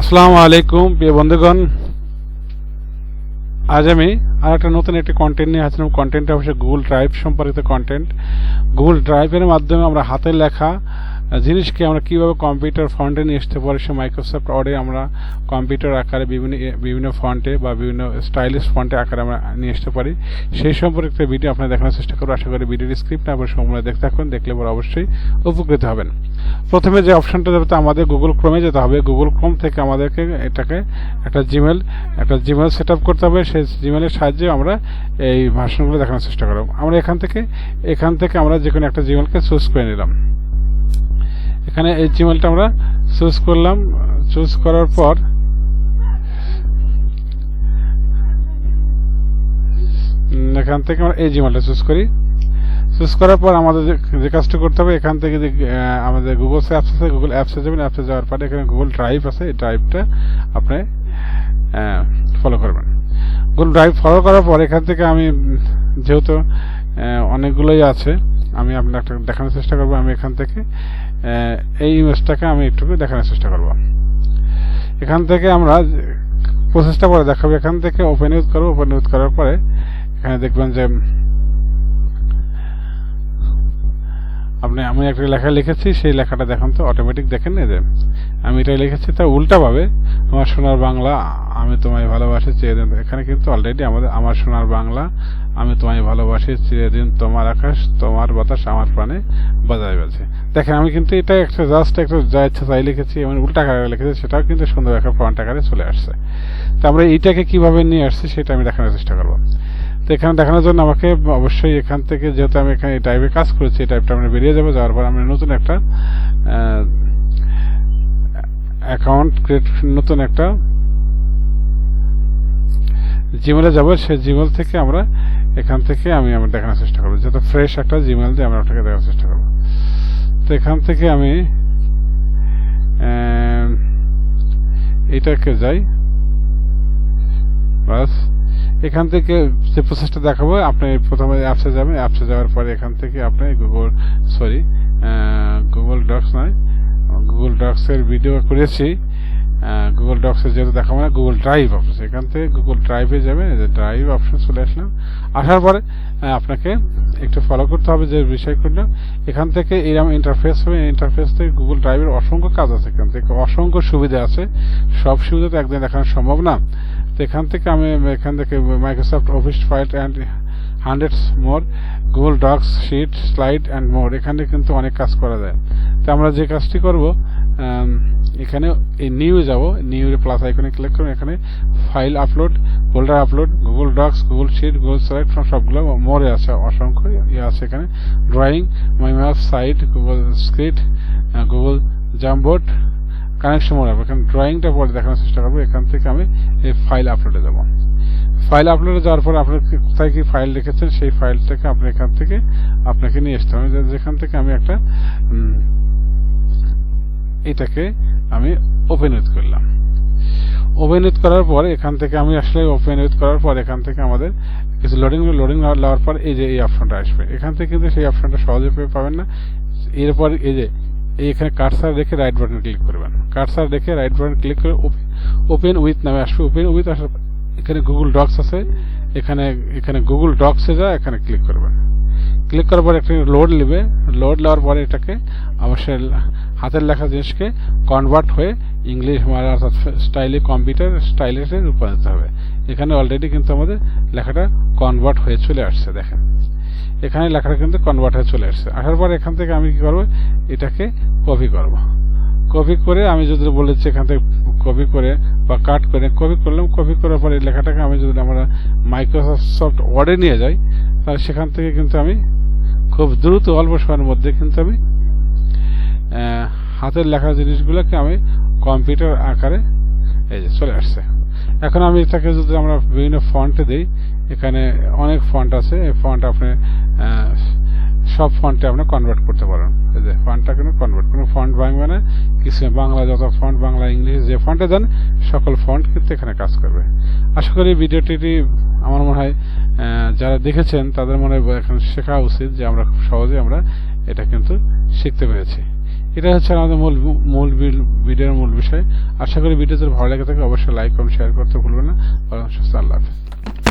আসসালামু আলাইকুম প্রিয় বন্ধুগণ, আজ আমি আরেকটা নতুন একটি কন্টেন্ট নিয়ে আসলাম। কন্টেন্টটা অবশ্যই গুগল ড্রাইভ সম্পর্কিত কন্টেন্ট। গুগল ড্রাইভের মাধ্যমে আমরা হাতে লেখা জিনিসকে আমরা কীভাবে কম্পিউটার ফন্টে নিয়ে আসতে পারি, সে মাইক্রোসফট ওয়ার্ডে আমরা কম্পিউটার আকারে বিভিন্ন ফন্টে বা বিভিন্ন স্টাইলিশ ফন্টে আকারে আমরা নিয়ে আসতে পারি, সেই সম্পর্কিত ভিডিও আপনারা দেখানোর চেষ্টা করবো। আশা করি ভিডিওর স্ক্রিপ্ট না সম্পূর্ণ দেখতে থাকুন, দেখলে পরে অবশ্যই উপকৃত হবেন। প্রথমে যে অপশনটা যাবে তা আমাদের গুগল ক্রোমে যেতে হবে। গুগল ক্রোম থেকে আমাদেরকে এটাকে একটা জিমেল সেট আপ করতে হবে। সেই জিমেলের সাহায্যে আমরা এই ভার্সনগুলো দেখানোর চেষ্টা করব। আমরা এখান থেকে আমরা যে কোনো একটা জিমেলকে চুজ করে নিলাম। এখানে এই জিমেলটা আমরা চুজ করলাম। চুজ করার পর এখান থেকে আমরা এই জিমেলটা চুজ করি। চুজ করার পর আমাদের যে কাজটা করতে হবে, এখান থেকে যে আমাদের গুগল অ্যাপস আছে, গুগল অ্যাপসে যাবেন। অ্যাপসে যাওয়ার পরে এখানে গুগল ড্রাইভ আছে, এই ড্রাইভটা আপনি ফলো করবেন। গুগল ড্রাইভ ফলো করার পর এখান থেকে আমি যেহেতু অনেকগুলোই আছে, আমি আপনাকে দেখানোর চেষ্টা করব। আমি এখান থেকে এই ইমেজটাকে আমি একটু দেখানোর চেষ্টা করব। এখান থেকে আমরা প্রসেসটা পরে দেখাবো। এখান থেকে ওপেন ইউজ করবো। ওপেন ইউজ করার পরে এখানে দেখবেন যে আমি একটা লেখা লিখেছি, সেই লেখাটা দেখুন তো অটোমেটিক দেখেন এই যে আমি এটা লিখেছি, তা উল্টাভাবে আমার সোনার বাংলা আমি তোমায় ভালোবাসি চিরদিন। এখানে কিন্তু অলরেডি আমার সোনার বাংলা আমি তোমায় ভালোবাসি চিরদিন, তোমার আকাশ তোমার বাতাস আমার প্রাণে বাজায় বাজে। দেখেন আমি কিন্তু এটা একটা জাস্ট একটা যা ইচ্ছা তাই লিখেছি, এবং উল্টা আকারে লিখেছি, সেটাও কিন্তু সুন্দর একটা ফন্ট আকারে চলে আসছে। তো আমরা এইটাকে কিভাবে নিয়ে আসছি সেটা আমি দেখানোর চেষ্টা করবো। তো এখানে দেখানোর জন্য আমাকে অবশ্যই এখান থেকে, যেহেতু আমি এখানে এই টাইপে কাজ করেছি, এই টাইপটা আমরা বেরিয়ে যাবো। যাওয়ার পর আমরা নতুন একটা অ্যাকাউন্ট ক্রিয়েট, নতুন একটা জিমেলে যাব। সেই জিমেল থেকে আমরা এখান থেকে আমি দেখানোর চেষ্টা করবো, যেহেতু ফ্রেশ একটা জিমেল দিয়ে আমরা ওটাকে দেখার চেষ্টা করবো। তো এখান থেকে আমি এটাকে যাই, বাস এখান থেকে যে প্রসেসটা দেখাবো, আপনি প্রথমে অ্যাপসে যাবেন। অ্যাপসে যাওয়ার পরে এখান থেকে আপনি গুগল ডক্স নয়, গুগল ডক্সের ভিডিও করেছি। গুগল ডক্সে যেহেতু দেখাবো না, গুগল ড্রাইভ অপশন, এখান থেকে গুগল ড্রাইভে যাবেন। ড্রাইভ অপশন চলে আসলাম। আসার পরে আপনাকে একটু ফলো করতে হবে যে বিষয়গুলো। এখান থেকে এরকম ইন্টারফেস হবে। ইন্টারফেস থেকে গুগল ড্রাইভের অসংখ্য কাজ আছে, এখান থেকে অসংখ্য সুবিধা আছে। সব সুবিধা তো একদিন দেখানো সম্ভব না। তো এখান থেকে Microsoft office file and hundreds more, Google docs, sheet, slide and more, এখানে কিন্তু অনেক কাজ করা যায়। তো আমরা যে কাজটি করব, এখানে এই নিউ যাব। নিউ প্লাস আইকনে ক্লিক করুন। এখানে file upload, folder upload, Google Docs, Google Sheet, Google Slide, সবগুলো মোরে আছে, অসংখ্য আছে এখানে। Drawing, my map, site, Google Script, Google Jamboard, connection mode. এখানে ড্রয়িংটা পরে দেখানোর চেষ্টা করবো। এখান থেকে আমি এই ফাইল আপলোডে যাব। ফাইল আপলোডে যাওয়ার পর আপনি কোথায় কি ফাইল রেখেছেন, সেই ফাইলটাকে আপনি এখান থেকে আপনাকে নিয়ে আসতে হবে। যেখান থেকে আমি একটা এটাকে আমি ওপেন উইথ করলাম। ওপেন উইথ করার পর এখান থেকে আমি আসলে ওপেন উইথ করার পর এখান থেকে আমাদের কিছু লোডিং নেওয়ার পর এই যে এই অপশনটা আসবে। এখান থেকে কিন্তু সেই অপশনটা সহজে পাবেন না। এরপর এই যে এখানে কার্সার রেখে রাইট বাটন ক্লিক করবেন। কার্সার রেখে রাইট বাটন ক্লিক করে ওপেন উইথ নামে আসবে। ওপেন উইথ আসার এখানে গুগল ডক্স আছে, এখানে গুগল ডক্সে যা এখানে ক্লিক করবেন। ক্লিক করার পর একটা লোড নেবে। লোড নেওয়ার পরে এটাকে অবশ্যই হাতের লেখা জিনিসকে কনভার্ট হয়ে ইংলিশ অর্থাৎ স্টাইলে কম্পিউটার স্টাইলে রূপান্তরিত হবে। এখানে অলরেডি কিন্তু আমাদের লেখাটা কনভার্ট হয়ে চলে আসছে। দেখেন এখানে লেখাটা কিন্তু কনভার্ট হয়ে চলে আসছে। আসার পর এখান থেকে আমি কি করব, এটাকে কপি করব। কপি করে আমি যদি বলেছি এখান থেকে কপি করে বা কাট করে কপি করলাম। কপি করার পরে এই লেখাটাকে আমি যদি আমরা মাইক্রোসফট ওয়ার্ডে নিয়ে যাই, তাহলে সেখান থেকে কিন্তু আমি খুব দ্রুত অল্প সময়ের মধ্যে কিন্তু আমি হাতের লেখা জিনিসগুলোকে আমি কম্পিউটার আকারে এই যে চলে আসছে। এখন আমি এটাকে যদি আমরা বিভিন্ন ফন্টে দিই, এখানে অনেক ফন্ট আছে। এই ফন্ট আপনি সব ফন্টে আপনি কনভার্ট করতে পারেন। এই যে ফন্টটা কিন্তু কনভার্ট, কোনো ফন্ট ভাঙবে না কিছু। বাংলা যত ফন্ট, বাংলা ইংলিশ যে ফন্টে দেন সকল ফন্ট কিন্তু এখানে কাজ করবে। আশা করি ভিডিওটি আমার মনে হয় যারা দেখেছেন তাদের মনে হয় এখন শেখা উচিত যে আমরা খুব সহজে আমরা এটা কিন্তু শিখতে পেরেছি। এটা হচ্ছে আমাদের মূল ভিডিওর মূল বিষয়। আশা করি ভিডিও যদি ভালো লেগে থাকে অবশ্যই লাইক কমেন্ট শেয়ার করতে ভুলবেন না। আল্লাহ হাফেজ।